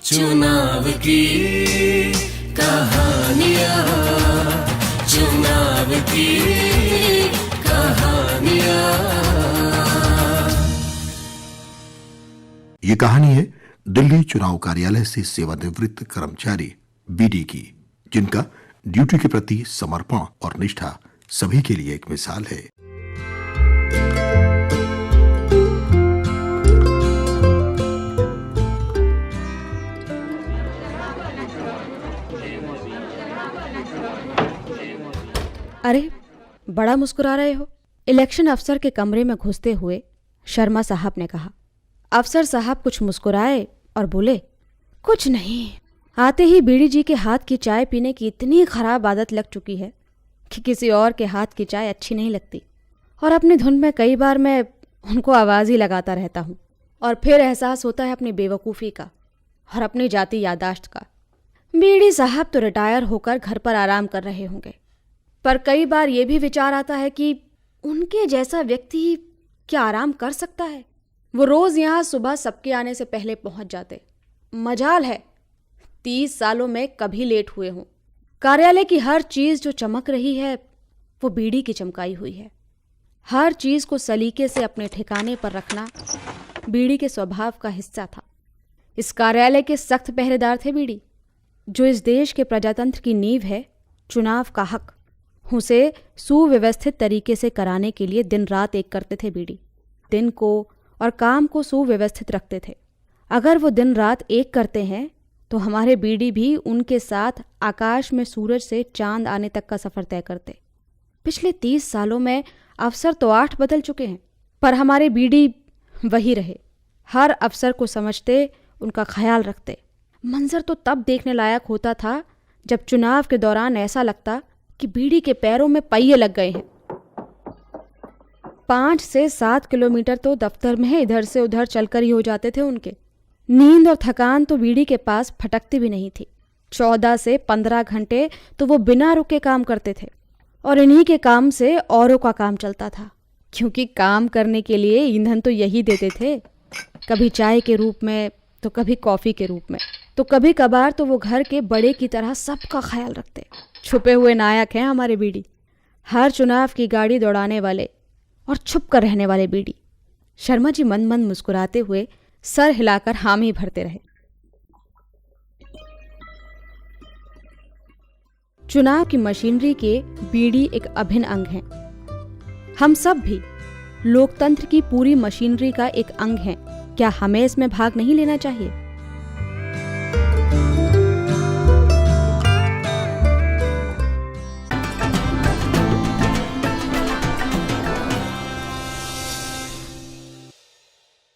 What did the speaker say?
चुनाव की कहानियां, चुनाव की कहानियां। ये कहानी है दिल्ली चुनाव कार्यालय से सेवानिवृत्त कर्मचारी बीडी की, जिनका ड्यूटी के प्रति समर्पण और निष्ठा सभी के लिए एक मिसाल है। अरे, बड़ा मुस्कुरा रहे हो? इलेक्शन अफसर के कमरे में घुसते हुए शर्मा साहब ने कहा। अफसर साहब कुछ मुस्कुराए और बोले, कुछ नहीं। आते ही बीडी जी के हाथ की चाय पीने की इतनी खराब आदत लग चुकी है कि किसी और के हाथ की चाय अच्छी नहीं लगती, और अपनी धुन में कई बार मैं उनको आवाज़ ही लगाता रहता हूँ, और फिर एहसास होता है अपनी बेवकूफ़ी का और अपनी जाती यादाश्त का। बीडी साहब तो रिटायर होकर घर पर आराम कर रहे होंगे, पर कई बार ये भी विचार आता है कि उनके जैसा व्यक्ति क्या आराम कर सकता है? वो रोज़ यहाँ सुबह सबके आने से पहले पहुँच जाते। मजाल है 30 सालों में कभी लेट हुए हों। कार्यालय की हर चीज़ जो चमक रही है वो बीडी की चमकाई हुई है। हर चीज़ को सलीके से अपने ठिकाने पर रखना बीडी के स्वभाव का हिस्सा था। इस कार्यालय के सख्त पहरेदार थे बीडी, जो इस देश के प्रजातंत्र की नींव है, चुनाव का हक, उसे सुव्यवस्थित तरीके से कराने के लिए दिन रात एक करते थे बीडी। दिन को और काम को सुव्यवस्थित रखते थे। अगर वो दिन रात एक करते हैं तो हमारे बीडी भी उनके साथ आकाश में सूरज से चांद आने तक का सफ़र तय करते। पिछले 30 सालों में अफसर तो 8 बदल चुके हैं, पर हमारे बीडी वही रहे। हर अफसर को समझते, उनका ख्याल रखते। मंजर तो तब देखने लायक होता था जब चुनाव के दौरान ऐसा लगता कि बीडी के पैरों में पहिए लग गए हैं। 5 से 7 किलोमीटर तो दफ्तर में इधर से उधर चलकर ही हो जाते थे उनके। नींद और थकान तो बीडी के पास फटकती भी नहीं थी। 14 से 15 घंटे तो वो बिना रुके काम करते थे, और इन्हीं के काम से औरों का काम चलता था, क्योंकि काम करने के लिए ईंधन तो यही देते थे, कभी चाय के रूप में तो कभी कॉफ़ी के रूप में, तो कभी कभार तो वो घर के बड़े की तरह सबका ख्याल रखते। छुपे हुए नायक हैं हमारे बीडी, हर चुनाव की गाड़ी दौड़ाने वाले और छुप कर रहने वाले बीडी। शर्मा जी मन मन मुस्कुराते हुए सर हिलाकर हामी भरते रहे। चुनाव की मशीनरी के बीडी एक अभिन्न अंग हैं। हम सब भी लोकतंत्र की पूरी मशीनरी का एक अंग हैं। क्या हमें इसमें भाग नहीं लेना चाहिए?